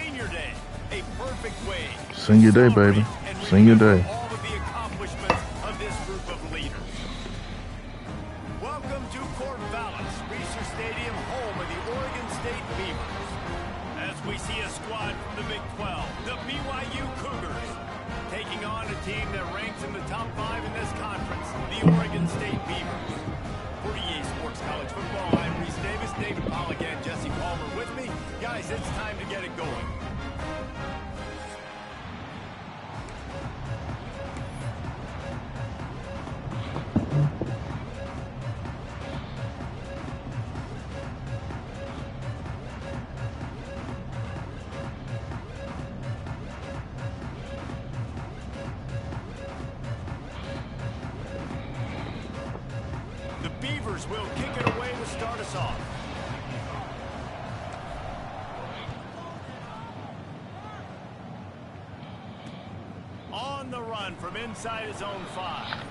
Senior Day, a perfect way. Senior day, baby. Senior day. All of the accomplishments of this group of leaders. Welcome to Corvallis, Research Stadium, home of the Oregon State Beavers. As we see a squad from the Big 12, the BYU Cougars, taking on a team that ranks in the top 5 in this conference, the Oregon State Beavers. For EA Sports College Football, I'm Reese Davis, David Pollock, and Jesse Palmer with me. Guys, it's time to get it going. Beavers will kick it away to start us off. On the run from inside his own 5.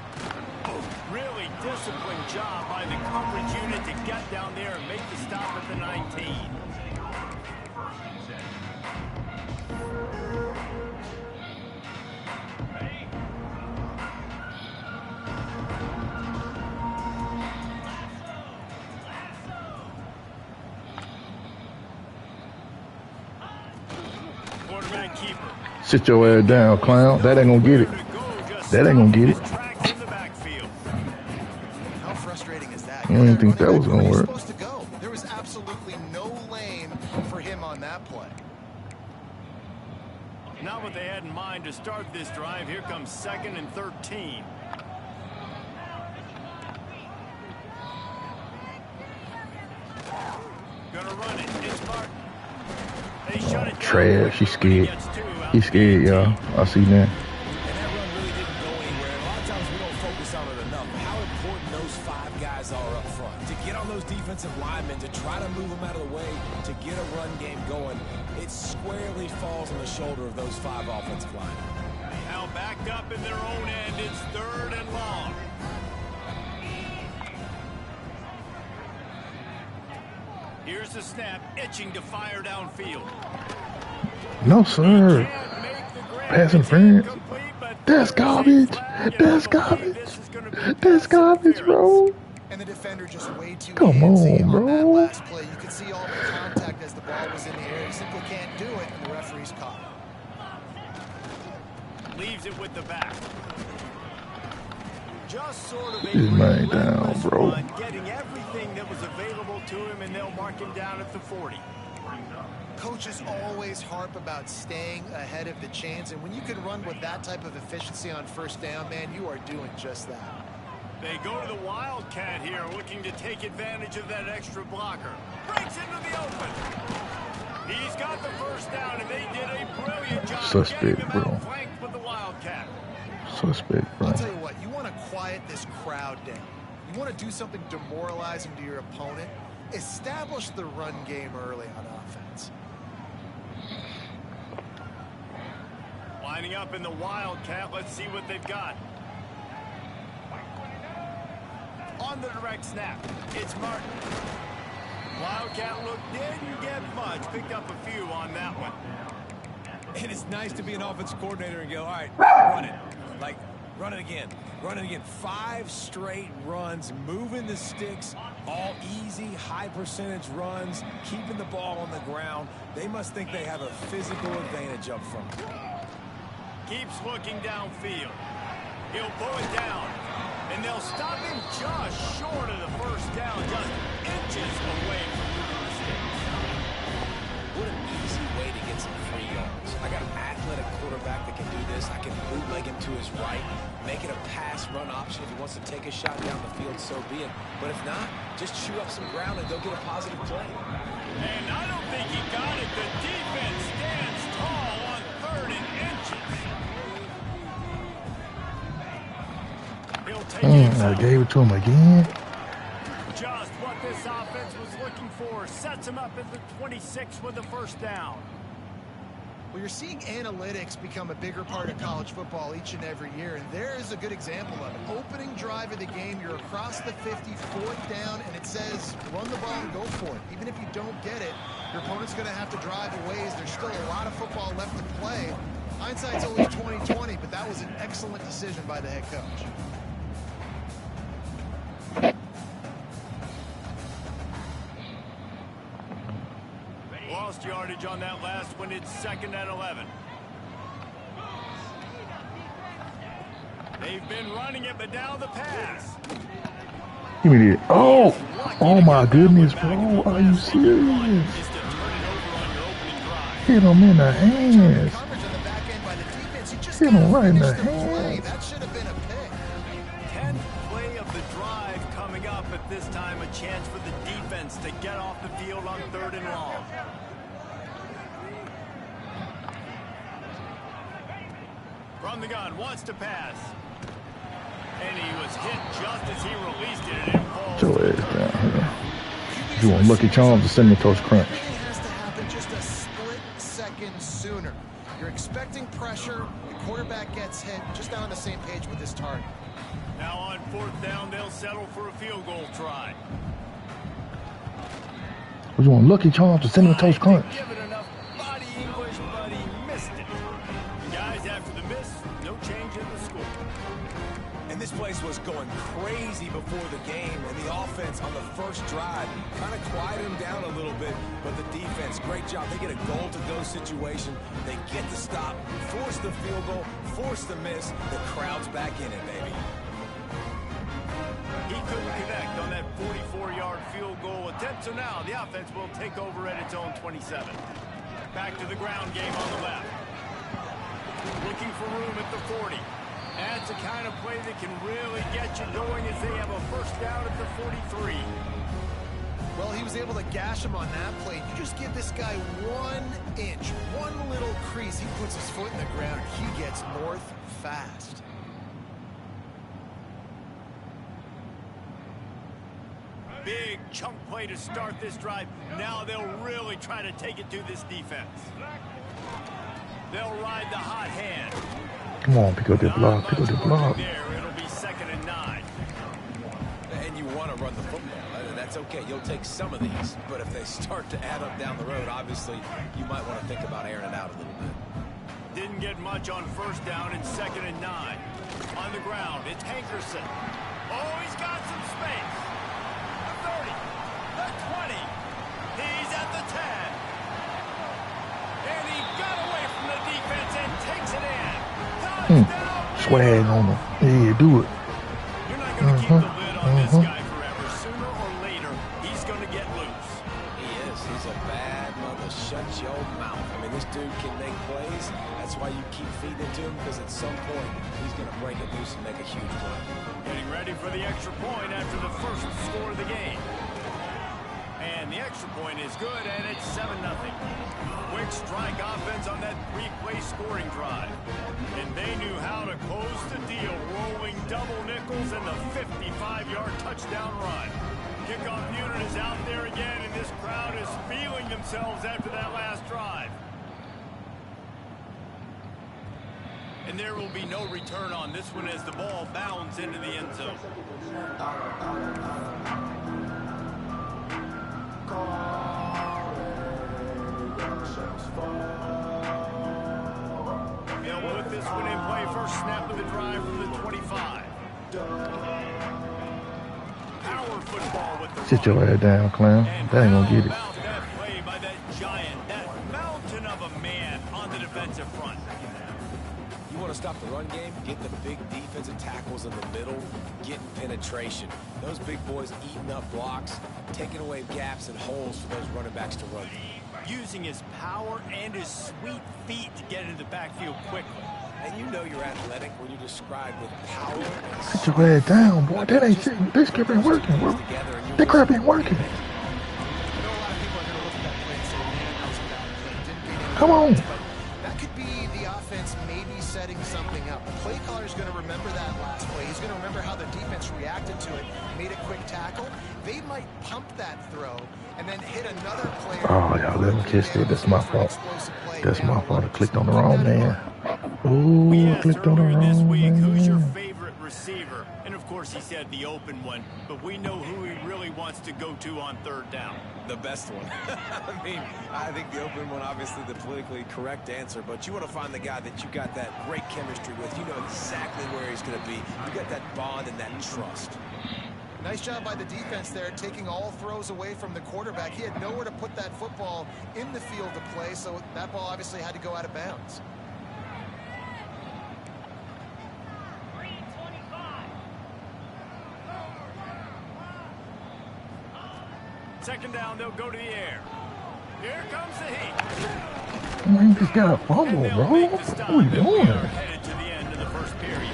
Really disciplined job by the coverage unit to get down there and make the stop at the 19. Sit your ass down, clown. That ain't gonna get it. That ain't gonna get it. How frustrating is that? I didn't think that was gonna work. There was absolutely no lane for him on that play. Not what they had in mind to start this drive. Here comes 2nd and 13. Gonna run it. It's Martin. They shut it down. Trash. He's scared. He's scared, y'all. I see that. And that run really didn't go anywhere. A lot of times we don't focus on it enough. How important those 5 guys are up front. To get on those defensive linemen, to try to move them out of the way, to get a run game going, it squarely falls on the shoulder of those 5 offensive linemen. Now backed up in their own end. It's 3rd and long. Here's the snap, itching to fire downfield. No, sir. Pass interference. That's garbage. That's garbage. That's garbage, bro. And the defender just way too Come handsy on, bro. that last play. You could see all the contact as the ball was in the air. He simply can't do it, and the referee's caught. Leaves it with the back. Just sort of a man down, bro. run, getting everything that was available to him, and they'll mark him down at the 40. Coaches always harp about staying ahead of the chains, and when you can run with that type of efficiency on 1st down, man, you are doing just that. They go to the Wildcat here, looking to take advantage of that extra blocker. Breaks into the open. He's got the 1st down, and they did a brilliant job Suspect, getting him bro. outflanked with the Wildcat. Suspect, bro. I'll tell you what, you want to quiet this crowd down. You want to do something demoralizing to your opponent. Establish the run game early on offense. Lining up in the Wildcat. Let's see what they've got. On the direct snap, it's Martin. Wildcat look didn't get much. Picked up a few on that one. And it's nice to be an offense coordinator and go, all right, run it. Like, run it again. Run it again. 5 straight runs, moving the sticks, all easy, high percentage runs, keeping the ball on the ground. They must think they have a physical advantage up front. Keeps looking downfield. He'll pull it down. And they'll stop him just short of the 1st down, just inches away from the sticks. What an easy way to get some free yards. I got an athletic quarterback that can do this. I can bootleg him to his right, make it a pass-run option. If he wants to take a shot down the field, so be it. But if not, just chew up some ground and go get a positive play. And I don't think he got it. The defense stands tall on 3rd and inches. He'll take it. I gave it to him again. Just what this offense was looking for. Sets him up at the 26 with the 1st down. Well, you're seeing analytics become a bigger part of college football each and every year, and there is a good example of it. Opening drive of the game, you're across the 50, 4th down, and it says run the ball and go for it. Even if you don't get it, Your opponent's going to have to drive a ways. There's still a lot of football left to play. Hindsight's always 20/20, but that was an excellent decision by the head coach. Lost yardage on that last one. It's 2nd and 11. They've been running it, but now the pass. Give me that. Oh! Oh my goodness, bro. Are you serious? Hit him in the hands. Hit him right in the hands. That should have been a pick. 10th play of the drive coming up, at this time a chance for the defense to get off the field on 3rd and long. From the gun, wants to pass. And he was hit just as he released it. And it falls. Your ass down here. You want Lucky Charms or Cinnamon Toast Crunch? Everything has to happen just a split second sooner. You're expecting pressure. The quarterback gets hit. Just not on the same page with his target. Now on 4th down, they'll settle for a field goal try. What you want, Lucky Charms or Cinnamon Toast Crunch? Give it enough body English, but he missed it. Guys, after the miss, no change in the score. And this place was going crazy before the game, and the offense on the first drive kind of quieted them down a little bit, but the defense, great job. They get a goal-to-go situation. They get the stop, force the field goal, force the miss. The crowd's back in it, baby. He couldn't connect on that 44-yard field goal attempt, so now the offense will take over at its own 27. Back to the ground game on the left. Looking for room at the 40. That's the kind of play that can really get you going as they have a first down at the 43. Well, he was able to gash him on that play. You just give this guy 1 inch, one little crease. He puts his foot in the ground. He gets north fast. Big chunk play to start this drive. Now they'll really try to take it to this defense. They'll ride the hot hand. Come on, pick up the block, pick up the block. There, it'll be 2nd and 9. And you want to run the football. That's okay. You'll take some of these, but if they start to add up down the road, obviously, you might want to think about airing it out a little bit. Didn't get much on 1st down and 2nd and 9. On the ground, it's Hankerson. Oh, he's got some space. The 30, the 20. He's at the 10. And he got away from the defense and takes it in. Touchdown. Swag on him. Yeah, do it. You're not going to keep the lid on this guy forever. Sooner or later, he's going to get loose. He is. He's a bad mother. Shut your mouth. I mean, this dude can make plays. That's why you keep feeding it to him, because at some point, he's going to break it loose and make a huge play. Getting ready for the extra point after the first score of the game. And the extra point is good, and it's 7-0. Quick strike offense on that 3-play scoring drive. And they knew how to close the deal, rolling double nickels and the 55-yard touchdown run. Kickoff unit is out there again, and this crowd is feeling themselves after that last drive. And there will be no return on this one as the ball bounds into the end zone. They'll put this one in play. First snap of the drive from the 25. Power football with the Sit your ass down, clown. That ain't gonna get it. That play by that giant, that mountain of a man on the defensive front. You want to stop the run game? Get the big defensive tackles in the middle, getting penetration. Those big boys eating up blocks, taking away gaps and holes for those running backs to run. Using his power and his sweet feet to get into the backfield quickly. And you know you're athletic when you're described with power and Sit your ass down, boy. That ain't shit. This crap ain't working, bro. That crap ain't working. Come on. That could be the offense maybe setting something up. The play caller's going to remember that last play. He's going to remember how the defense reacted to it, made a quick tackle. They might pump that throw and then hit another player. Oh, y'all let me catch that. That's my fault. That's my fault. I clicked on the wrong man. Ooh, I clicked on the wrong Who's your man. favorite receiver? And of course, he said the open one, but we know who he really wants to go to on third down. The best one. I mean, I think the open one, obviously the politically correct answer, but you want to find the guy that you got that great chemistry with. You know exactly where he's going to be. You got that bond and that trust. Nice job by the defense there, taking all throws away from the quarterback. He had nowhere to put that football in the field to play, so that ball obviously had to go out of bounds. Second down, they'll go to the air. Here comes the heat. Man, just got a fumble, bro. What are we doing? Headed to the end of the first period.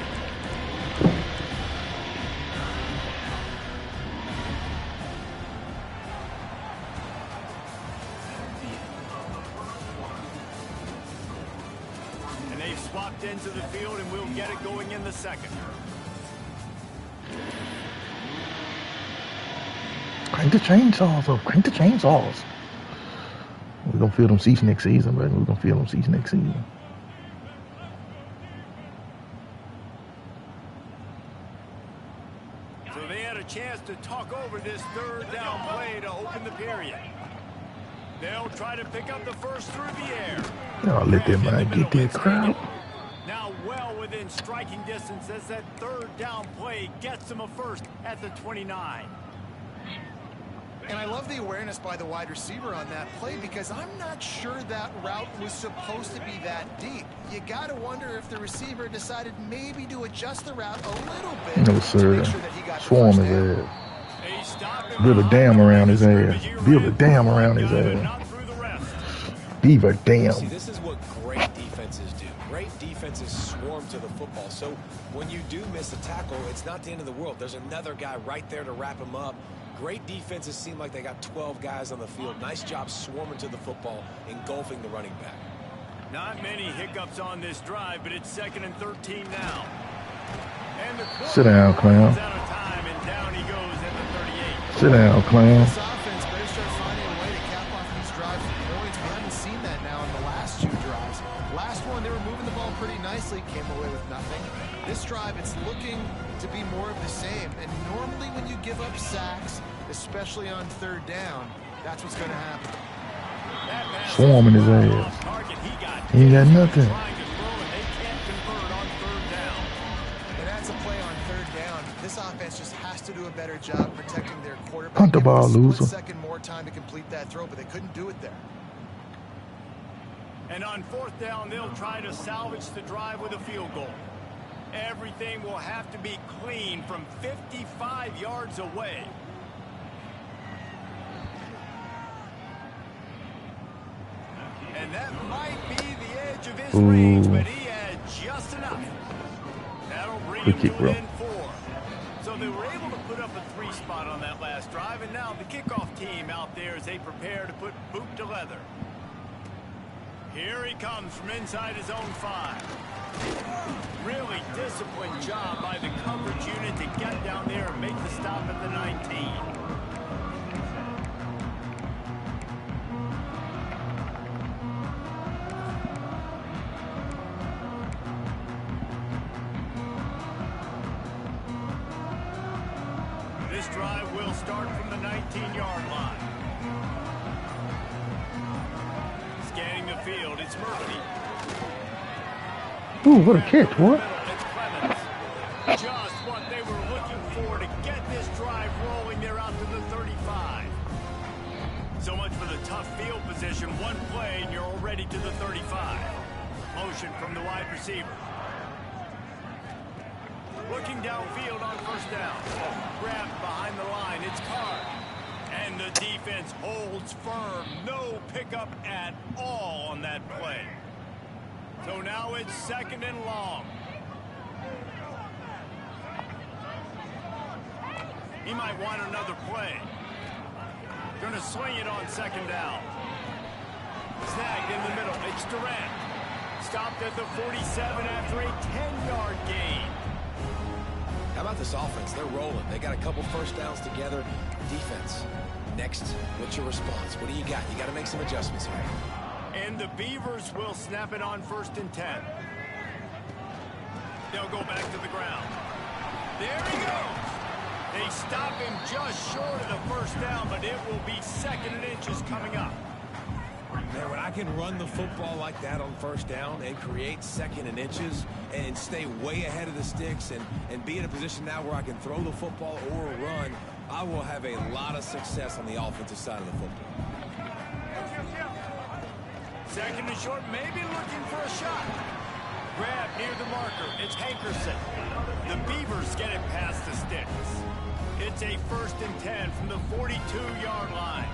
And they've swapped into the field, and we'll get it going in the second. Crank the chainsaws up. Crank the chainsaws. We're going to feel them seats next season, but we're going to feel them seats next season. So they had a chance to talk over this third down play to open the period. They'll try to pick up the first through the air. Y'all let that man get that crowd. Now well within striking distance as that third down play gets them a first at the 29. And I love the awareness by the wide receiver on that play because I'm not sure that route was supposed to be that deep. You got to wonder if the receiver decided maybe to adjust the route a little bit. No, sir. To make sure that he got Swarm his ass. Build a dam around his ass. Build a dam around his ass. Beaver dam. See, this is what great defenses do. Great defenses swarm to the football. So when you do miss a tackle, it's not the end of the world. There's another guy right there to wrap him up. Great defenses seem like they got 12 guys on the field. Nice job swarming to the football, engulfing the running back. Not many hiccups on this drive, but it's 2nd and 13 now. And the sit down, clown. out of time, and down he goes at the 38. Sit down, clown. This offense better start finding a way to cap off these drives with points. We haven't seen that now in the last 2 drives. Last one, they were moving the ball pretty nicely, came away with nothing. This drive, it's looking to be more of the same. And normally when you give up sacks, especially on third down, that's what's going to happen. Swarming his ass. He ain't got nothing. And that's a play on third down. This offense just has to do a better job protecting their quarterback. Punt the ball, loser. Second more time to complete that throw, but they couldn't do it there. And on 4th down, they'll try to salvage the drive with a field goal. Everything will have to be clean from 55 yards away. And that might be the edge of his range, but he had just enough. That'll bring him to within 4. So they were able to put up a 3 spot on that last drive, and now the kickoff team out there as they prepare to put boot to leather. Here he comes from inside his own 5. Really disciplined job by the coverage unit to get down there and make the stop at the 19. This drive will start from the 19-yard line. Scanning the field, it's Murphy. Ooh, what a catch, what? Just what they were looking for to get this drive rolling. They're out to the 35. So much for the tough field position. One play and you're already to the 35. Motion from the wide receiver. Looking downfield on 1st down. Grabbed behind the line. It's Carr. And the defense holds firm. No pickup at all on that play. So now it's 2nd and long. He might want another play. Going to swing it on 2nd down. Snagged in the middle. It's Durant. Stopped at the 47 after a 10-yard gain. How about this offense? They're rolling. They got a couple 1st downs together. Defense. Next, what's your response? What do you got? You got to make some adjustments here. And the Beavers will snap it on 1st and 10. They'll go back to the ground. There he goes. They stop him just short of the first down, but it will be 2nd and inches coming up. Man, when I can run the football like that on first down and create 2nd and inches and stay way ahead of the sticks and be in a position now where I can throw the football or run, I will have a lot of success on the offensive side of the football. 2nd and short, maybe looking for a shot. Grab near the marker. It's Hankerson. The Beavers get it past the sticks. It's a 1st and 10 from the 42-yard line.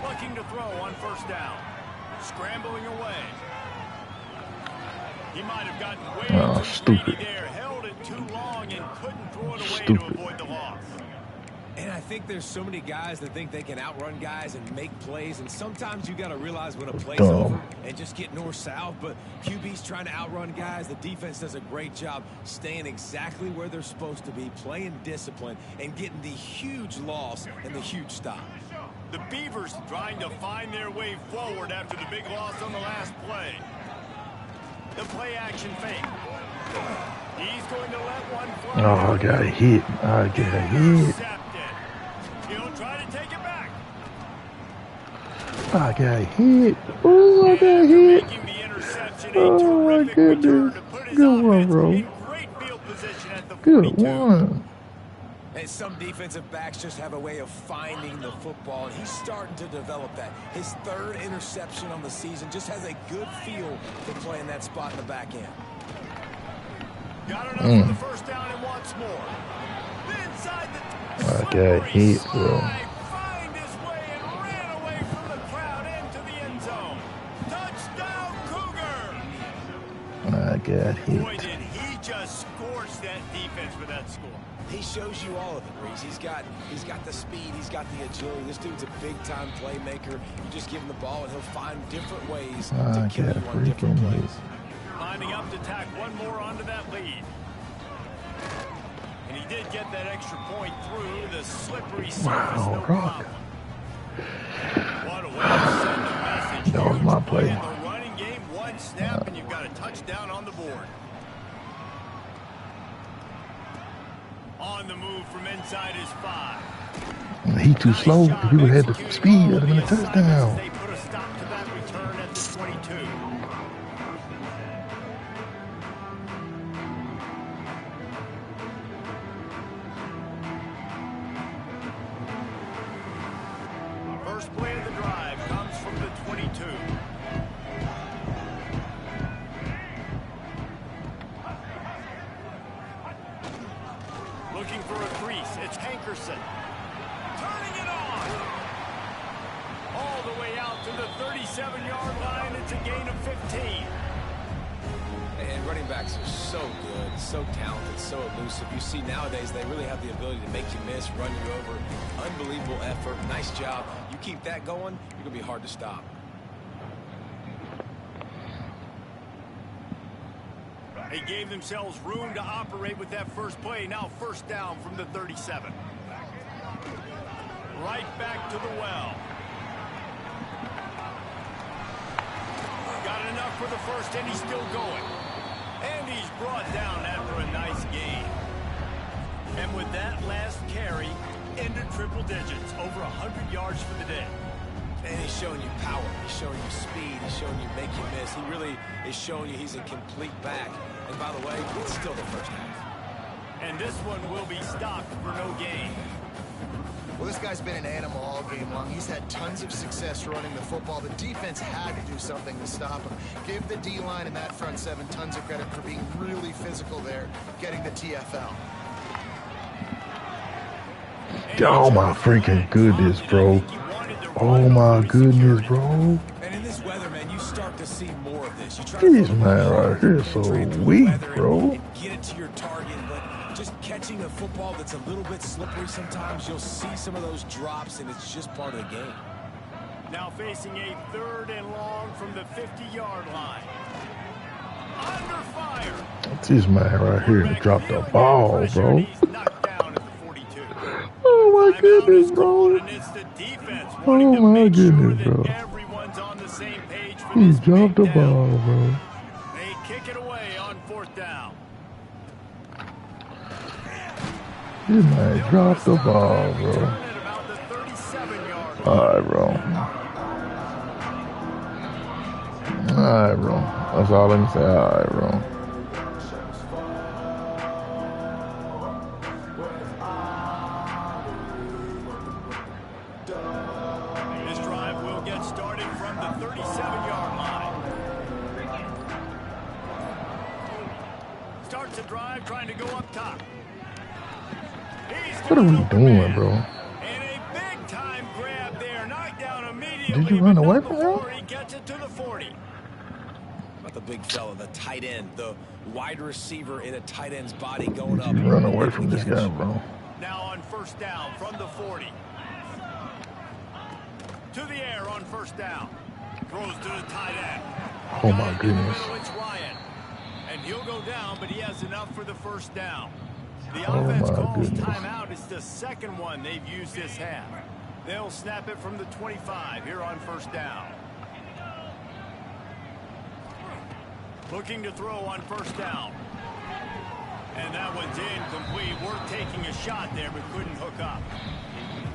Looking to throw on first down. Scrambling away. He might have gotten way too greedy there. Held it too long and couldn't throw it away to avoid the loss. And I think there's so many guys that think they can outrun guys and make plays, and sometimes you got to realize when a play's over and just get north-south. But QB's trying to outrun guys. The defense does a great job staying exactly where they're supposed to be, playing discipline, and getting the huge loss and the huge stop. The Beavers trying to find their way forward after the big loss on the last play. The play-action fake. He's going to let one fly. Oh, I got hit. I got hit. He'll try to take it back. I got hit. Oh, I got hit. Oh, my goodness. Good one, bro. Good one. And some defensive backs just have a way of finding the football, and he's starting to develop that. His 3rd interception on the season, just has a good feel for playing that spot in the back end. Got enough for the first down and wants more. Inside the I got hit, bro. Find his way and ran away from the crowd into the end zone. Touchdown, Cougar! I got hit. Boy, did he just scorch that defense with that score. He shows you all of it, Reese. He's got the speed, he's got the agility. This dude's a big-time playmaker. You just give him the ball, and he'll find different ways to kill you on different plays. Lining up to tack one more onto that lead. And he did get that extra point through the slippery surface. Wow, no rock. What a way to send a message. That was my play. In the running game, one snap, and you've got a touchdown on the board. On the move from inside his 5. He too slow. If he would have had the speed, it would have been a touchdown. They put a stop to that return at the 22. First play of the drive comes from the 22. Looking for a crease. It's Hankerson. Turning it on. All the way out to the 37-yard line. It's a gain of 15. And running backs are so good, so talented, so elusive. You see nowadays they really have the ability to make you miss, run you over. Unbelievable effort. Nice job. You keep that going, you're going to be hard to stop. They gave themselves room to operate with that first play. Now first down from the 37. Right back to the well. Got enough for the first, and he's still going. And he's brought down after a nice gain. And with that last carry, into triple digits, over 100 yards for the day. And he's showing you power. He's showing you speed. He's showing you make you miss. He really is showing you he's a complete back. And by the way, it's still the first half. And this one will be stopped for no gain. Well, this guy's been an animal all game long. He's had tons of success running the football. The defense had to do something to stop him. Give the D-line and that front seven tons of credit for being really physical there, getting the TFL. Oh my freaking goodness, bro. Oh my goodness, bro. And in this weather, man, you start to see more of this. You try This man right here is so weak, bro. Get it to your target, but just catching a football that's a little bit slippery sometimes, you'll see some of those drops, and it's just part of the game. Now facing a 3rd and long from the 50-yard line. Under fire. That's this man right here that dropped the ball, bro. Oh my goodness, bro. Oh my goodness, bro. He dropped the ball, bro. They kick it away on 4th down. This man dropped the ball, bro. Alright, bro. Alright, bro. That's all I can say. Alright, bro. This drive will get started from the 37-yard line. Starts the drive trying to go up top. What are we doing, bro? And a big time grab there, knocked down immediately. Did you run away from him? He gets it to the 40. About the big fella, the tight end, the wide receiver in a tight end's body going up. Run away from this guy, bro. Now on first down from the 40. To the air on first down. Throws to the tight end. Oh my goodness. It's Ryan. And he'll go down, but he has enough for the first down. The Oh offense my calls goodness. timeout. It's the second one they've used this half. They'll snap it from the 25 here on first down. Looking to throw on first down. And that one's incomplete. Worth taking a shot there, but couldn't hook up.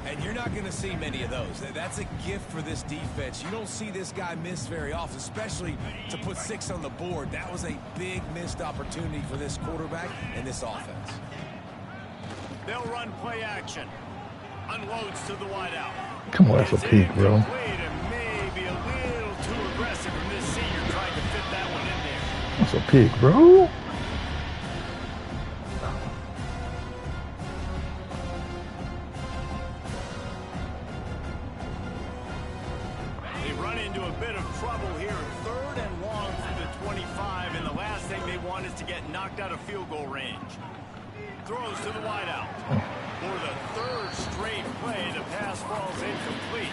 And you're not going to see many of those. That's a gift for this defense. You don't see this guy miss very often, especially to put 6 on the board. That was a big missed opportunity for this quarterback and this offense. They'll run play action. Unloads to the wideout. Come on, that's a peak, bro. And maybe a little too aggressive from this senior trying to fit that one in there. That's a peak, bro. They run into a bit of trouble here. 3rd and long from the 25, and the last thing they want is to get knocked out of field goal range. Throws to the wideout. For the 3rd straight play, the pass falls incomplete.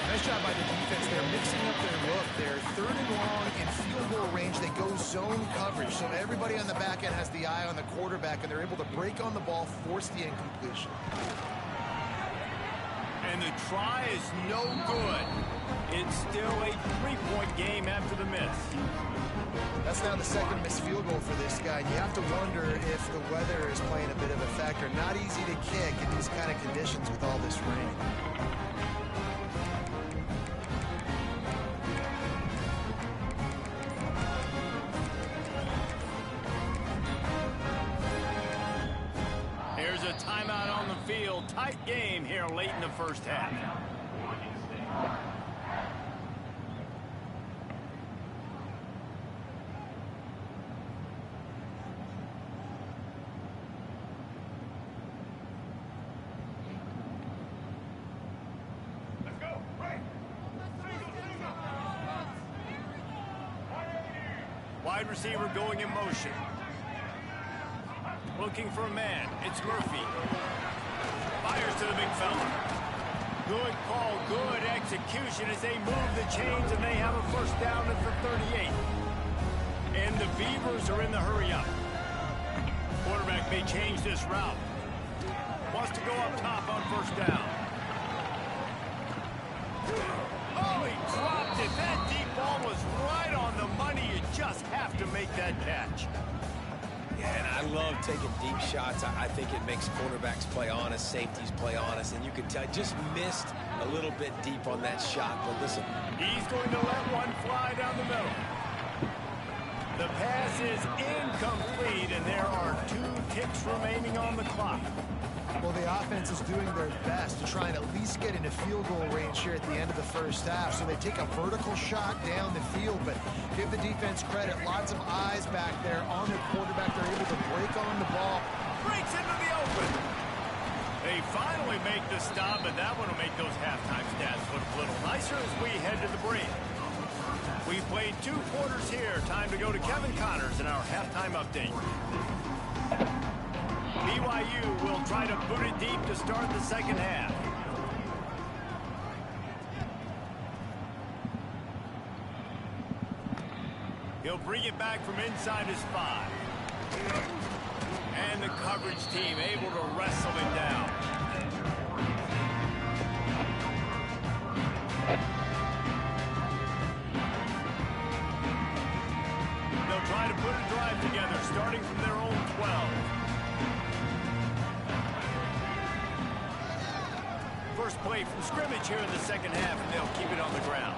Nice job by the defense. They're mixing up their look. They're 3rd and long in field goal range. They go zone coverage, so everybody on the back end has the eye on the quarterback, and they're able to break on the ball, force the incompletion. And the try is no good. It's still a 3-point game after the miss. That's now the 2nd missed field goal for this guy. And you have to wonder if the weather is playing a bit of a factor. Not easy to kick in these kind of conditions with all this rain. Here's a timeout on the field. Tight game here late in the first half. Wide receiver going in motion. Looking for a man. It's Murphy. Fires to the big fella. Good call, good execution as they move the chains, and they have a first down at the 38. And the Beavers are in the hurry up. Quarterback may change this route. Wants to go up top on first down. Oh, he dropped it. That deep ball was right on the money. You just have to make that catch. Yeah, and I love taking deep shots. I think it makes quarterbacks play honest, safeties play honest, and you can tell just missed a little bit deep on that shot. But listen, he's going to let one fly down the middle. The pass is incomplete, and there are 2 ticks remaining on the clock. Well, the offense is doing their best to try and at least get into field goal range here at the end of the first half. So they take a vertical shot down the field, but give the defense credit. Lots of eyes back there on the quarterback. They're able to break on the ball. Breaks into the open. They finally make the stop, but that one will make those halftime stats look a little nicer as we head to the break. We've played 2 quarters here. Time to go to Kevin Connors in our halftime update. BYU will try to boot it deep to start the second half. He'll bring it back from inside his 5. And the coverage team able to wrestle it down. They'll try to put a drive together, starting from their own 12. play from scrimmage here in the second half, and they'll keep it on the ground.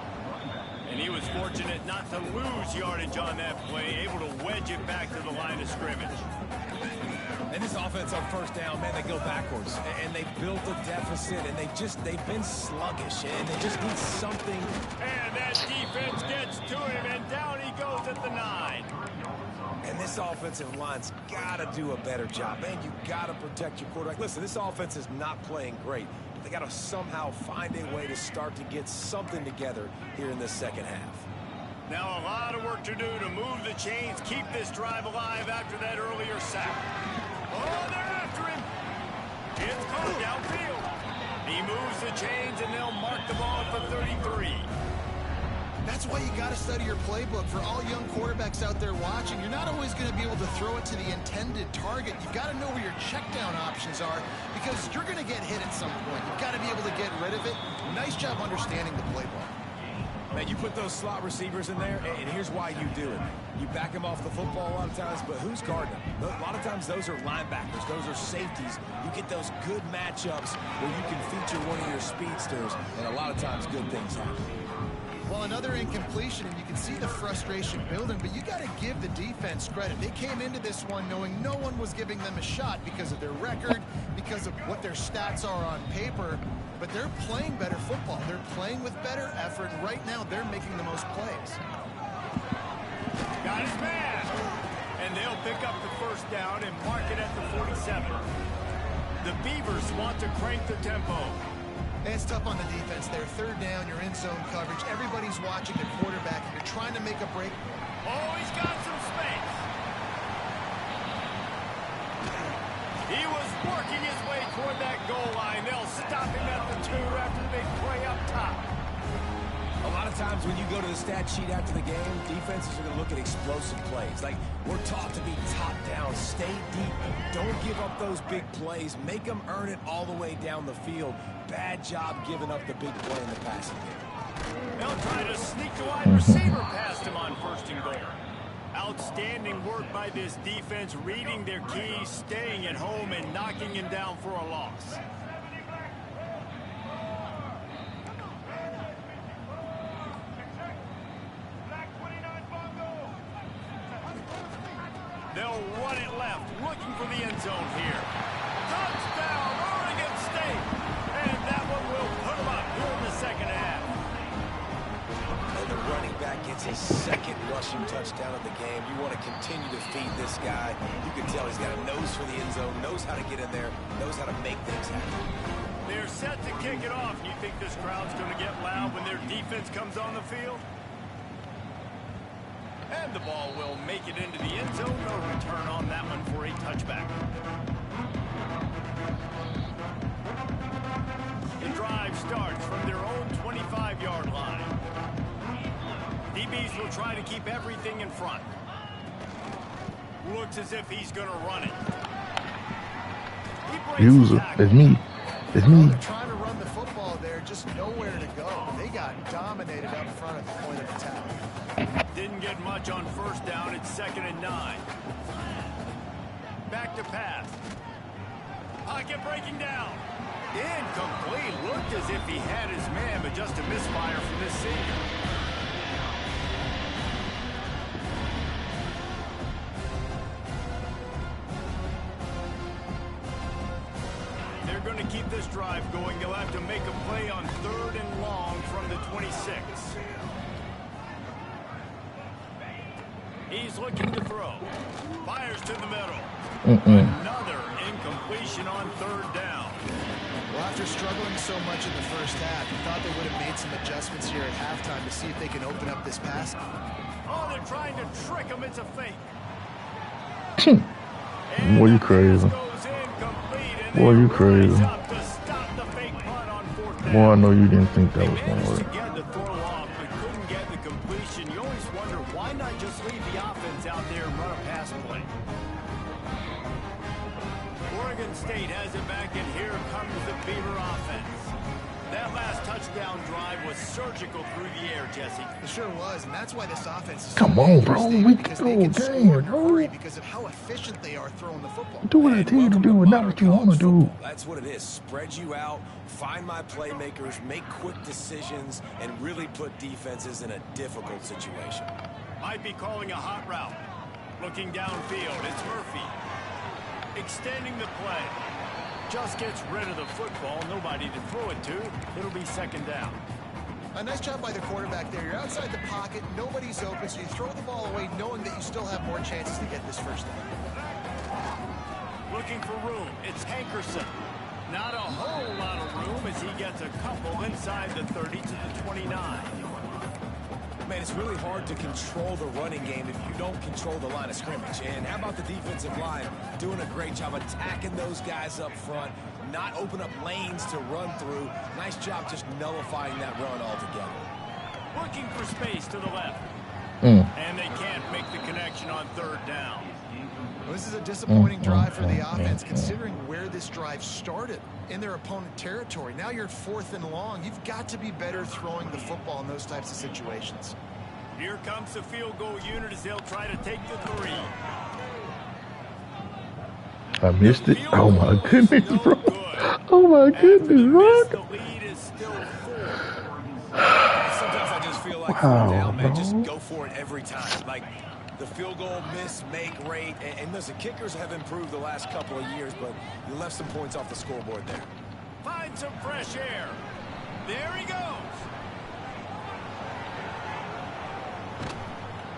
And he was fortunate not to lose yardage on that play, able to wedge it back to the line of scrimmage. And this offense on first down, man, they go backwards. And they built a deficit, and they've been sluggish, and they just need something. And that defense gets to him, and down he goes at the 9. And this offensive line's got to do a better job. Man, you got to protect your quarterback. Listen, this offense is not playing great, but they got to somehow find a way to start to get something together here in this second half. Now a lot of work to do to move the chains, keep this drive alive after that earlier sack. Oh, they're after him. It's caught downfield. He moves the chains, and they'll mark the ball for 33. That's why you got to study your playbook. For all young quarterbacks out there watching, you're not always going to be able to throw it to the intended target. You've got to know where your check down options are because you're going to get hit at some point. You've got to be able to get rid of it. Nice job understanding the playbook. Man, you put those slot receivers in there, and here's why you do it. You back them off the football a lot of times, but who's guarding them? A lot of times those are linebackers. Those are safeties. You get those good matchups where you can feature one of your speedsters, and a lot of times good things happen. Well, another incompletion, and you can see the frustration building, but you got to give the defense credit. They came into this one knowing no one was giving them a shot because of their record, because of what their stats are on paper, but they're playing better football. They're playing with better effort, and right now they're making the most plays. Got his man, and they'll pick up the first down and mark it at the 47. The Beavers want to crank the tempo. It's tough on the defense there. Third down, you're in zone coverage. Everybody's watching the quarterback, and you're trying to make a break. Oh, he's got some space. He was working his way toward that goal line. They'll stop him at the 2 after the big play up top. A lot of times when you go to the stat sheet after the game, defenses are going to look at explosive plays. Like, we're taught to be top down, stay deep, don't give up those big plays, make them earn it all the way down the field. Bad job giving up the big play in the passing game. They'll try to sneak the wide receiver past him on 1st and goal. Outstanding work by this defense, reading their keys, staying at home, and knocking him down for a loss. They'll run it left, looking for the end zone here. Touchdown, Oregon State! And that one will put them up here in the second half. And the running back gets his second rushing touchdown of the game. You want to continue to feed this guy. You can tell he's got a nose for the end zone, knows how to get in there, knows how to make things happen. They're set to kick it off. You think this crowd's going to get loud when their defense comes on the field? And the ball will make it into the end zone. No return on that one for a touchback. The drive starts from their own 25-yard line. DBs will try to keep everything in front. Looks as if he's going to run it. User, it's me. It's me. They're trying to run the football there, just nowhere to go. They got dominated up front at the point of attack. Didn't get much on 1st down. It's 2nd and 9. Back to pass. Pocket breaking down. Incomplete. Looked as if he had his man, but just a misfire from this senior. They're going to keep this drive going. They'll have to make a play on 3rd and long from the 26. He's looking to throw. Fires to the middle. Another incompletion on 3rd down. Well, after struggling so much in the first half, you thought they would have made some adjustments here at halftime to see if they can open up this pass. Oh, they're trying to trick him. It's a fake. Boy, you crazy. Boy, you crazy. Boy, I know you didn't think that was going to work. You always wonder, why not just leave the offense out there and run a pass play? Oregon State has it back, and here comes the Beaver offense. That last touchdown drive was surgical through the air, Jesse. It sure was, and that's why this offense is Come so on, bro. dangerous, We because can they go can score in a game, hurry bro. because of how efficient they are throwing the football. Do what I tell you to do and not what you want to do. That's what it is. Spread you out, find my playmakers, make quick decisions, and really put defenses in a difficult situation. Might be calling a hot route. Looking downfield, it's Murphy. Extending the play. Just gets rid of the football. Nobody to throw it to. It'll be second down. A nice job by the quarterback there. You're outside the pocket. Nobody's open, so you throw the ball away knowing that you still have more chances to get this first down. Looking for room. It's Hankerson. Not a whole lot of room as he gets a couple inside the 30 to the 29. Man, it's really hard to control the running game if you don't control the line of scrimmage. And how about the defensive line doing a great job attacking those guys up front, not open up lanes to run through. Nice job just nullifying that run altogether. Looking for space to the left. And they can't make the connection on third down. Well, this is a disappointing drive for the offense, considering where this drive started in their opponent territory. Now you're 4th and long. You've got to be better throwing the football in those types of situations. Here comes the field goal unit as they'll try to take the 3. I missed it. Oh my goodness, bro. Oh my goodness, right? The lead is still 4. Sometimes I just feel like down, man, just go for it every time. Like the field goal miss make rate, and listen, kickers have improved the last couple of years, but you left some points off the scoreboard there. Find some fresh air. There he goes.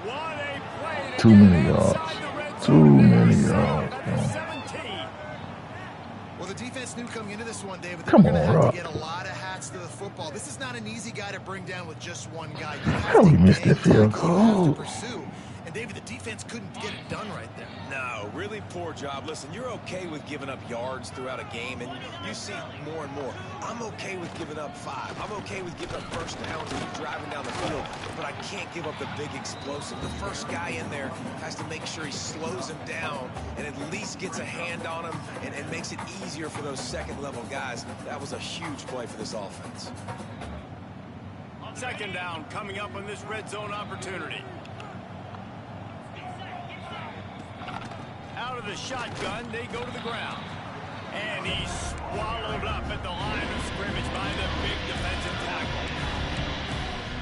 What a play. Too many yards. Too many yards. Well, the defense knew coming into this one, David, Come they're going to on, have Rob. to get a lot of hats to the football. This is not an easy guy to bring down with just one guy. How we missed that field goal? And David, the defense couldn't get it done right there. No, really poor job. Listen, you're okay with giving up yards throughout a game, and you see more and more. I'm okay with giving up 5. I'm okay with giving up first downs and driving down the field, but I can't give up the big explosive. The first guy in there has to make sure he slows him down and at least gets a hand on him and makes it easier for those second-level guys. That was a huge play for this offense. Second down coming up on this red zone opportunity. Out of the shotgun, they go to the ground. And he's swallowed up at the line of scrimmage by the big defensive tackle.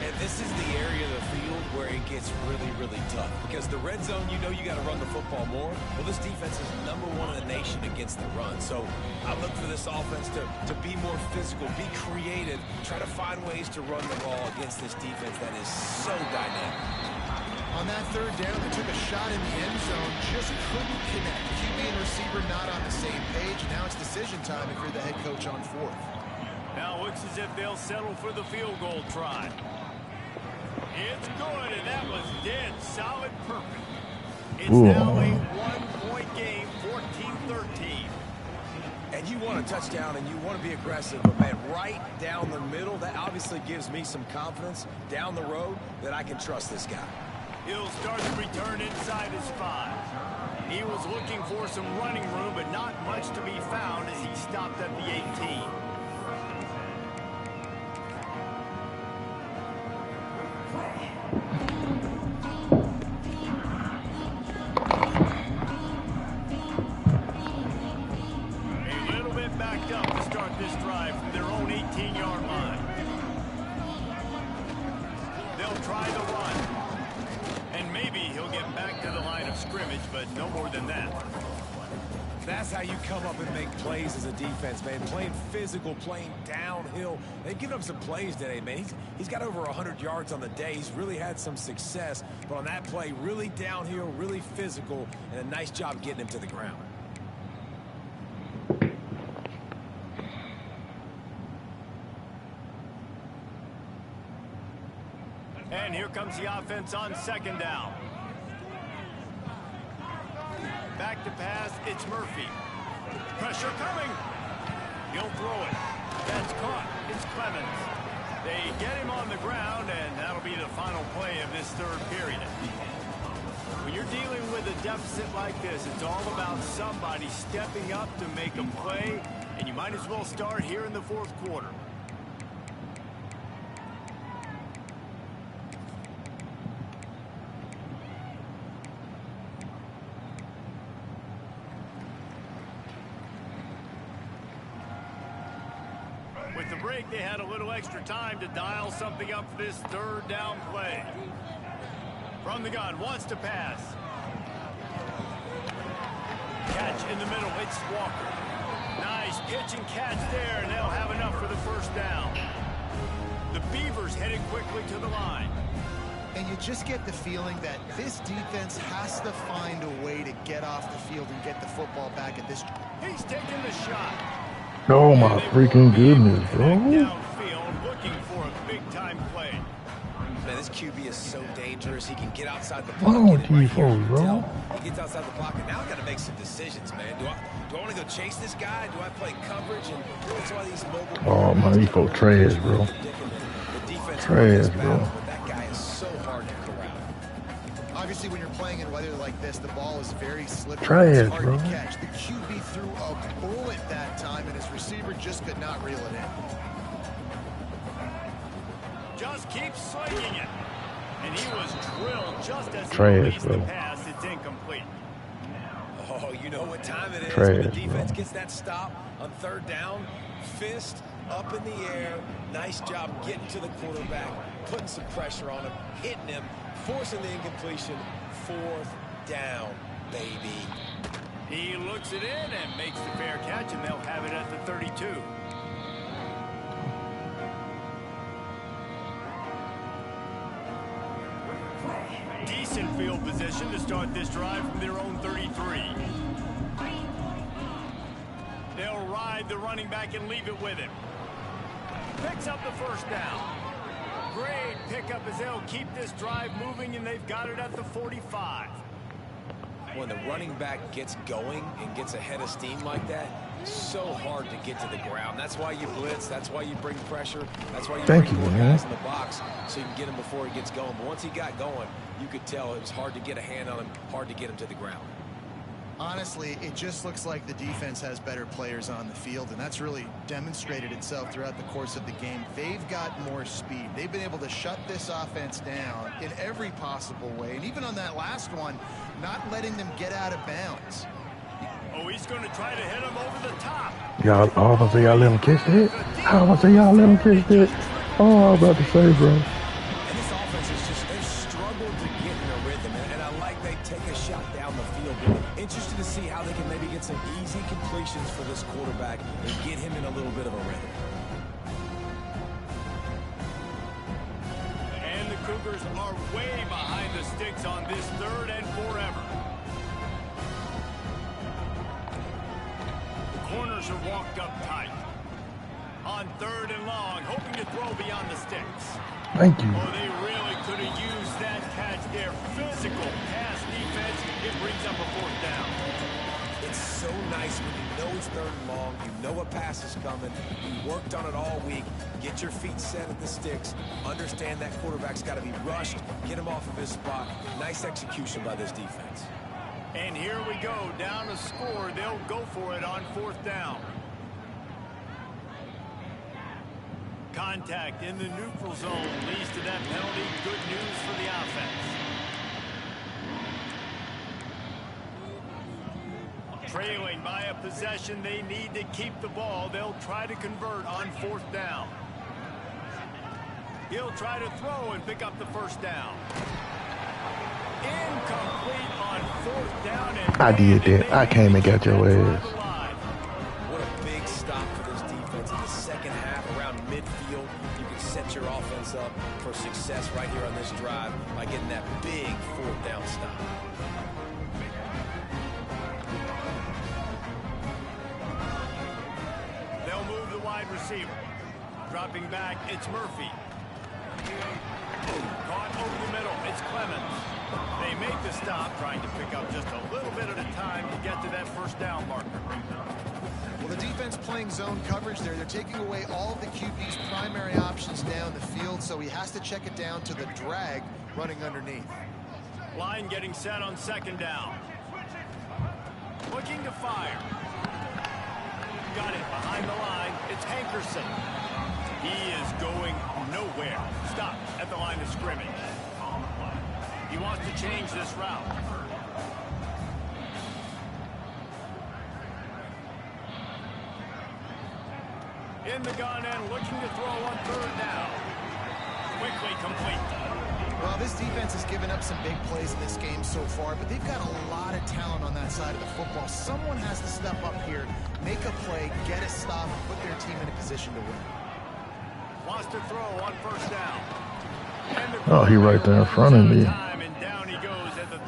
And this is the area of the field where it gets really, really tough. Because the red zone, you know you got to run the football more. Well, this defense is #1 in the nation against the run. So I look for this offense to be more physical, be creative, try to find ways to run the ball against this defense that is so dynamic. On that third down, they took a shot in the end zone, just couldn't connect. QB and receiver not on the same page. Now it's decision time if you're the head coach on 4th. Now looks as if they'll settle for the field goal try. It's good, and that was dead solid perfect. It's now a 1-point game, 14-13. And you want a touchdown and you want to be aggressive, but man, right down the middle, that obviously gives me some confidence down the road that I can trust this guy. He'll start the return inside his 5. He was looking for some running room, but not much to be found as he stopped at the 18. A little bit backed up to start this drive from their own 18-yard line. They'll try the run. And maybe he'll get back to the line of scrimmage, but no more than that. That's how you come up and make plays as a defense, man. Playing physical, playing downhill. They've given up some plays today, man. He's got over 100 yards on the day. He's really had some success. But on that play, really downhill, really physical, and a nice job getting him to the ground. And here comes the offense on second down. Back to pass, it's Murphy. Pressure coming. He'll throw it. That's caught. It's Clemens. They get him on the ground, and that'll be the final play of this third period. When you're dealing with a deficit like this, it's all about somebody stepping up to make a play, and you might as well start here in the fourth quarter. with the break, they had a little extra time to dial something up for this third down play. From the gun, wants to pass. Catch in the middle, it's Walker. Nice pitch and catch there, and they'll have enough for the first down. The Beavers headed quickly to the line. And you just get the feeling that this defense has to find a way to get off the field and get the football back at this. He's taking the shot. Oh my freaking goodness, bro. Downfield looking for a big-time play. Man, this QB is so dangerous. He can get outside the What on pocket. Right here, T4, bro? he gets outside the pocket. Now I got to make some decisions, man. Do I want to go chase this guy? Do I play coverage? And that's why these mobile. Oh my, these folks trash, bro. The defense Trash, bro. but that guy is so hard to corral. Obviously, when you're playing in weather like this, the ball is very slippery. Trash, it's hard bro. to catch. The QB threw a bullet that time, and his receiver just could not reel it in. Just keeps swinging it. And he was drilled just as he Trash, released the bro. pass. It's incomplete. Oh, you know what time it is. Trash, When the defense bro. gets that stop on third down, fist up in the air. Nice job getting to the quarterback, putting some pressure on him, hitting him, forcing the incompletion. Fourth down, baby. He looks it in and makes the fair catch, and they'll have it at the 32. Decent field position to start this drive from their own 33. They'll ride the running back and leave it with him. Picks up the first down. Great pickup as they'll keep this drive moving, and they've got it at the 45. When the running back gets going and gets ahead of steam like that, so hard to get to the ground. That's why you blitz. That's why you bring pressure. That's why you bring more guys in the box so you can get him before he gets going. But once he got going, you could tell it was hard to get a hand on him, hard to get him to the ground. Honestly, it just looks like the defense has better players on the field, and that's really demonstrated itself throughout the course of the game. They've got more speed. They've been able to shut this offense down in every possible way, and even on that last one, not letting them get out of bounds. Oh, he's going to try to hit him over the top. Y'all, I was say y'all let him catch that. I was say y'all let him catch that. Oh, I was about to say, bro. And this offense is just, they've struggled to get in a rhythm, and I like they take a shot down the field. Interested to see how they can maybe get some easy completions for this quarterback and get him in a little bit of a rhythm. And the Cougars are way behind the sticks on this third and forever. Corners are walked up tight. On third and long, hoping to throw beyond the sticks. Thank you. Oh, they really could have used that catch there. Physical pass defense. It brings up a fourth down. It's so nice when you know it's third and long, you know a pass is coming, you worked on it all week, get your feet set at the sticks, understand that quarterback's got to be rushed, get him off of his spot. Nice execution by this defense. And here we go, down to score. They'll go for it on fourth down. Contact in the neutral zone leads to that penalty. Good news for the offense. Trailing by a possession, they need to keep the ball. They'll try to convert on fourth down. He'll try to throw and pick up the first down. Incomplete on fourth down. And I did that. I came and got your ass. What a big stop for this defense in the second half. Around midfield, you can set your offense up for success right here on this drive by getting that big fourth down stop. They'll move the wide receiver. Dropping back, it's Murphy. Caught over the middle, it's Clemens. They make the stop, trying to pick up just a little bit at a time to get to that first down marker. Well, the defense playing zone coverage there. They're taking away all of the QB's primary options down the field, so he has to check it down to the drag running underneath. Line getting set on second down. Looking to fire. Got it behind the line. It's Hankerson. He is going nowhere. Stop at the line of scrimmage. He wants to change this route. In the gun and looking to throw on third down. Quickly complete. Well, this defense has given up some big plays in this game so far, but they've got a lot of talent on that side of the football. Someone has to step up here, make a play, get a stop, and put their team in a position to win. Wants to throw on first down. Oh, he right there in front of me.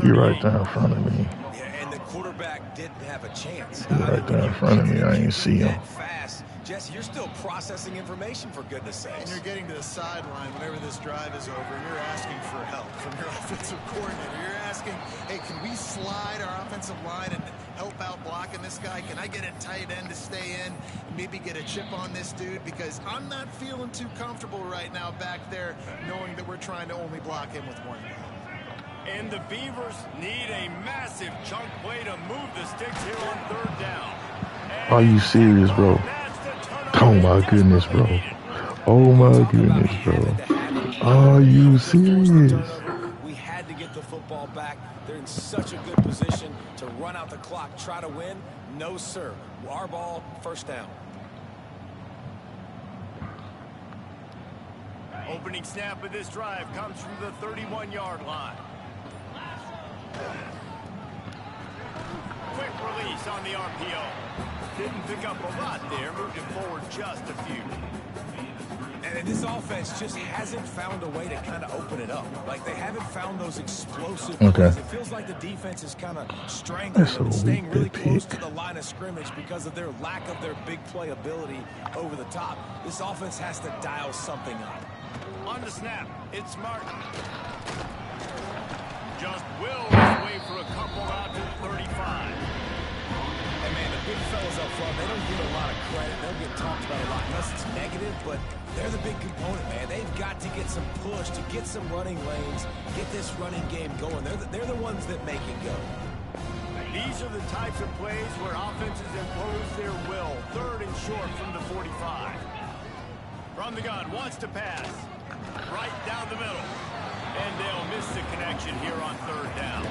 He right there in front of me. Yeah, and the quarterback didn't have a chance. He right there in front of me. I ain't see him. Fast. Jesse, you're still processing information, for goodness sakes. And you're getting to the sideline whenever this drive is over, and you're asking for help from your offensive coordinator. You're asking, hey, can we slide our offensive line and help out blocking this guy? Can I get a tight end to stay in, maybe get a chip on this dude? Because I'm not feeling too comfortable right now back there, knowing that we're trying to only block him with one guy. And the Beavers need a massive chunk play to move the sticks here on third down. Are you serious, bro? Oh my goodness, bro. Oh my goodness, bro. Are you serious? We had to get the football back. They're in such a good position to run out the clock, try to win. No, sir. Our ball, first down. Opening snap of this drive comes from the 31-yard line. Quick release on the RPO. Didn't pick up a lot there, moved it forward just a few. And this offense just hasn't found a way to kind of open it up. Like, they haven't found those explosive plays. It feels like the defense is kind of strangling them and staying really close to the line of scrimmage because of their lack of their big play ability over the top. This offense has to dial something up. On the snap, it's Martin. Just wills his way for a couple out to 35. And man, the big fellas up front, they don't get a lot of credit. They'll get talked about a lot unless it's negative, but they're the big component, man. They've got to get some push, to get some running lanes, get this running game going. They're the ones that make it go. These are the types of plays where offenses impose their will. Third and short from the 45. From the gun, wants to pass. Right down the middle. And they'll miss the connection here on third down.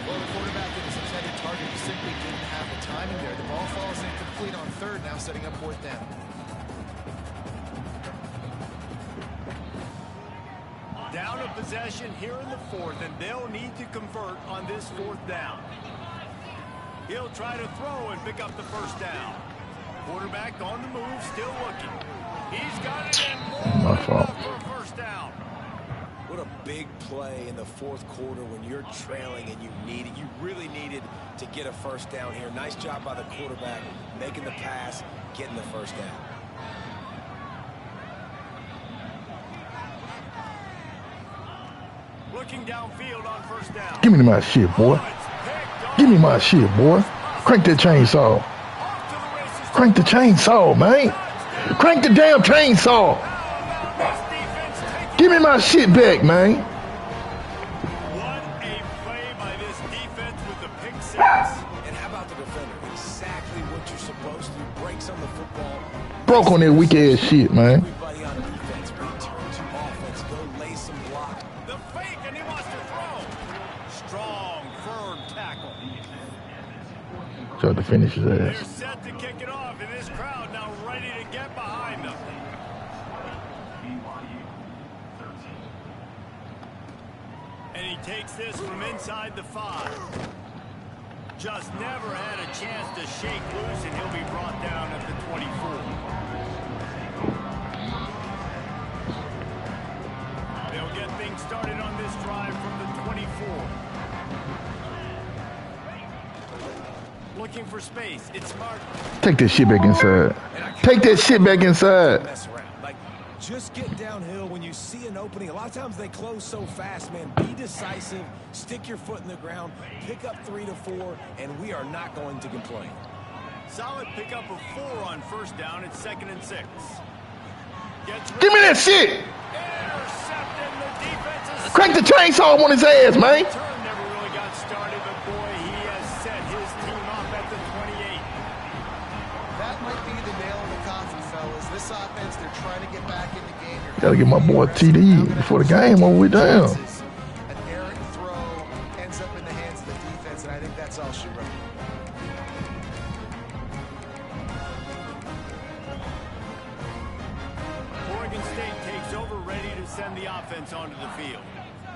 Well, the quarterback and his intended target simply didn't have the timing there. The ball falls incomplete on third, now setting up fourth down. Down a possession here in the fourth, and they'll need to convert on this fourth down. He'll try to throw and pick up the first down. Quarterback on the move, still looking. He's got it and more for a first down. What a big play in the fourth quarter when you're trailing and you really needed to get a first down here. Nice job by the quarterback, making the pass, getting the first down. Looking downfield on first down. Give me my shit, boy. Give me my shit, boy. Crank that chainsaw. Crank the chainsaw, man. Crank the damn chainsaw. Give me my shit back, man. What a play by this defense with the pick six. And how about the defender? Exactly what you're supposed to do. Breaks on the football. Broke on that weak ass shit, man. Everybody on defense, return to offense. Go lay some block. The fake, and he wants to throw. Strong, firm tackle. Tried to finish his They're ass. set to kick it off, and this crowd now ready to get behind them. And he takes this from inside the 5. Just never had a chance to shake loose, and he'll be brought down at the 24. They'll get things started on this drive from the 24. Looking for space. It's Martin. Take that shit back inside. Take that shit back inside. Mess around. Like, just get downhill when you see an opening. A lot of times they close so fast, man. Be decisive. Stick your foot in the ground. Pick up 3 to 4, and we are not going to complain. Solid pickup of 4 on first down. It's 2nd and 6. Give me that shit. Intercepted. The defense is Crank the chainsaw on his ass, man. turn never really got started, but boy, he has set his team up at the 28. That might be the nail in the coffin, fellas. This offense, they're trying to get back in the game. Gotta get my boy TD before the game all the way down. An errant throw ends up in the hands of the defense, and I think that's all she wrote. send the offense onto the field.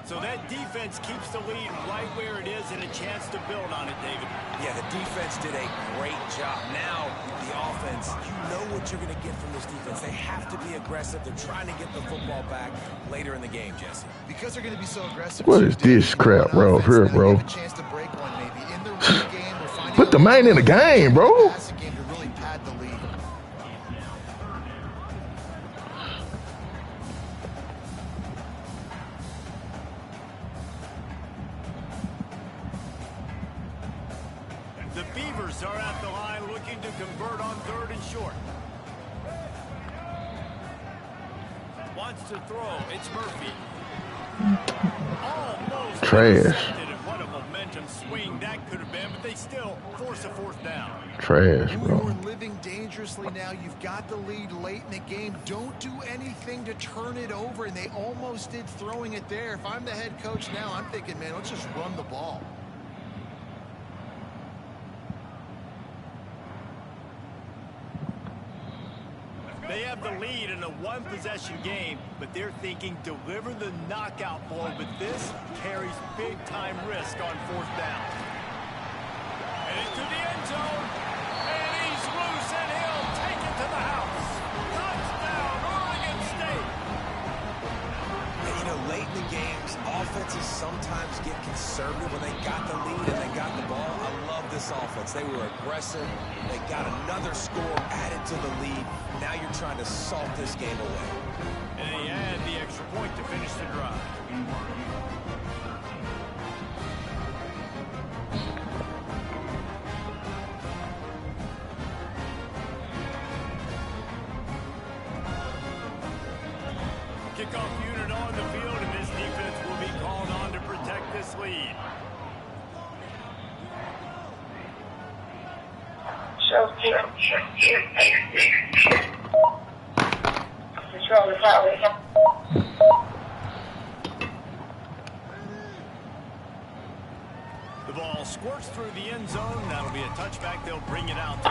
So that defense keeps the lead right where it is and a chance to build on it, David. Yeah, the defense did a great job. Now, the offense, you know what you're going to get from this defense. They have to be aggressive. They're trying to get the football back later in the game, Jesse. Because they're going to be so aggressive. What is this crap, bro? Here, bro. Put the man in the game, bro. The Beavers are at the line looking to convert on 3rd and short. Wants to throw. It's Murphy. Almost trash. What a momentum swing that could have been, but they still force a 4th down. Trash, bro. You're living dangerously now. You've got the lead late in the game. Don't do anything to turn it over, and they almost did throwing it there. If I'm the head coach now, I'm thinking, man, let's just run the ball. They have the lead in a 1-possession game, but they're thinking deliver the knockout blow, but this carries big-time risk on 4th down. And into the end zone, and he's loose, and he'll take it to the house. Touchdown, Oregon State! And, you know, late in the games, offenses sometimes get conservative when they got the lead and they got the ball. I love this offense. They were aggressive. They got another score added to the lead. Now you're trying to salt this game away. And he had the extra point to finish the drive. Kickoff unit on the field, and this defense will be called on to protect this lead. The ball squirts through the end zone. That'll be a touchback. They'll bring it out.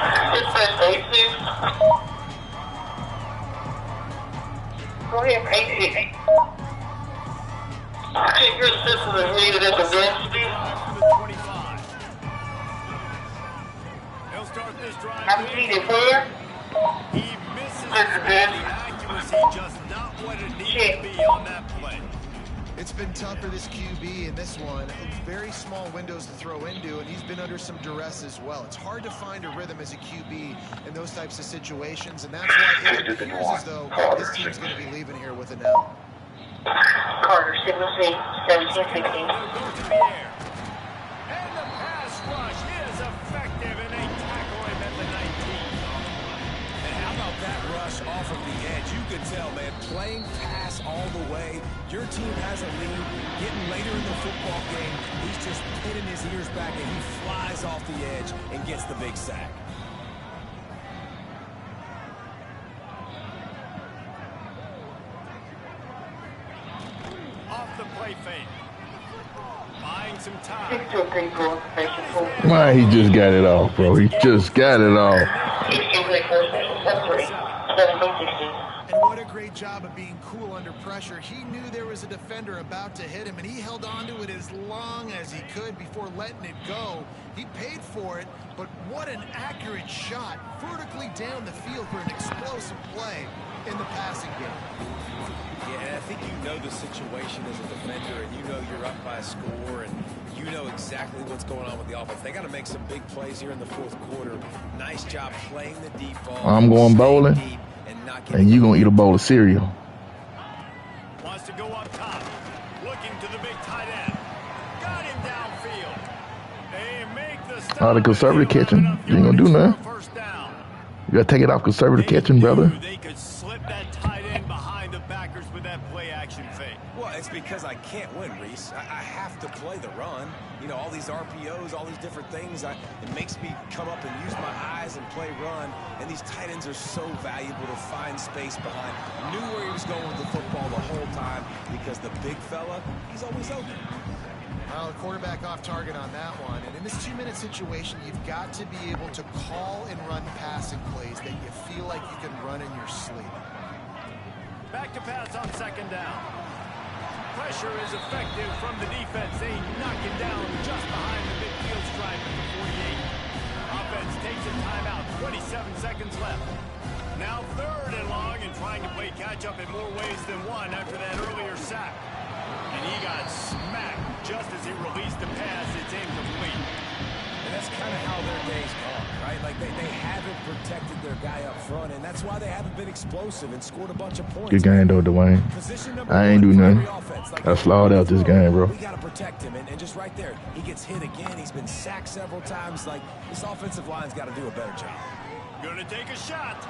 Go ahead, 8-6. Check your system is needed at the bench. 25. He'll start this drive. I'm seated where? He misses the accuracy, just not what it needs to be on that play. It's been tough for this QB in this one. Very small windows to throw into, and he's been under some duress as well. It's hard to find a rhythm as a QB in those types of situations, and that's why it appears as though this team's going to be leaving here with an L. Carter, signal C, 1716. Go to the air. And the pass rush is effective, and they tackle him at the 19. And how about that rush off of the edge? You can tell, man, playing pass all the way. Your team has a lead. Getting later in the football game, he's just pinning his ears back, and he flies off the edge and gets the big sack. Off the play fake. Buying some time. 6234, station 4. Man, he just got it off, bro. He just got it off. 6234, station 3, 1716. And what a great job of being cool under pressure. He knew there was a defender about to hit him, and he held on to it as long as he could before letting it go. He paid for it, but what an accurate shot vertically down the field for an explosive play in the passing game. Yeah, and I think you know the situation as a defender, and you know you're up by a score, and you know exactly what's going on with the offense. They got to make some big plays here in the 4th quarter. Nice job playing the deep ball. I'm going bowling, and you going to eat a bowl of cereal. Wants to go up top. Looking to the big tight end. Got him downfield. They make the stop. The conservative catching. You ain't going to do nothing. You got to take it off conservative catching, brother. They could slip that tight end behind the backers with that play-action fake. Well, it's because I can't win, Reese. I have to play the run. You know, all these RPOs, all these different things. It makes me come up and use my eyes and play run. And these tight ends are so valuable to find space behind. Knew where he was going with the football the whole time because the big fella, he's always open. Well, the quarterback off target on that one. And in this 2-minute situation, you've got to be able to call and run passing plays that you feel like you can run in your sleep. Back to pass on 2nd down. pressure is effective from the defense. They knock it down just behind the midfield stripe at the 48. Offense takes a timeout. 27 seconds left. Now 3rd and long and trying to play catch-up in more ways than one after that earlier sack. And he got smacked just as he released the pass. It's incomplete. And that's kind of how their day's gone, right? Like they haven't protected their guy up front, and that's why they haven't been explosive and scored a bunch of points. Good game though, Dwayne. I ain't do nothing. I slawed out this game, bro. We got to protect him, and just right there, he gets hit again. He's been sacked several times. Like, this offensive line's got to do a better job. Gonna take a shot.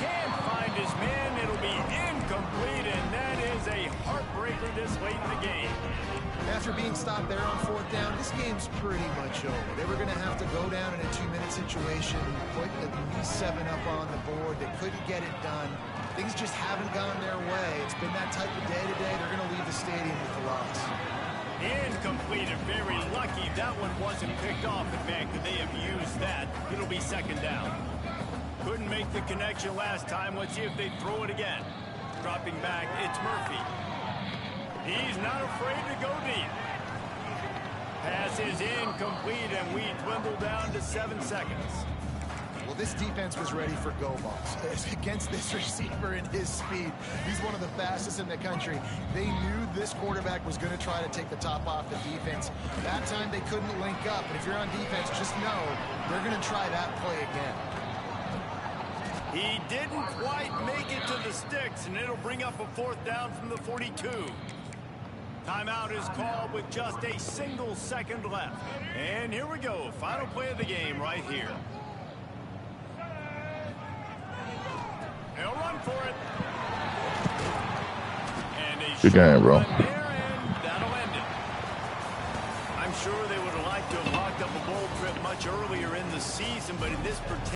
Can't find his man. It'll be incomplete, and that is a heartbreaker this late in the game. After being stopped there on 4th down, this game's pretty much over. They were going to have to go down in a 2-minute situation, put at least 7 up on the board. They couldn't get it done. Things just haven't gone their way. It's been that type of day today. They're going to leave the stadium with the loss. Incomplete and very lucky that one wasn't picked off. In fact, that they have used that. It'll be 2nd down. Couldn't make the connection last time. Let's see if they throw it again. Dropping back, it's Murphy. He's not afraid to go deep. Pass is incomplete, and we dwindle down to 7 seconds. Well, this defense was ready for go balls. Against this receiver and his speed, he's one of the fastest in the country. They knew this quarterback was going to try to take the top off the defense. That time they couldn't link up, but if you're on defense, just know they're going to try that play again. He didn't quite make it to the sticks, and it'll bring up a 4th down from the 42. Timeout is called with just a single second left. And here we go. Final play of the game right here. They'll run for it. And a good game, bro. There, and that'll end it. I'm sure they would have liked to have locked up a bowl trip much earlier in the season, but in this particular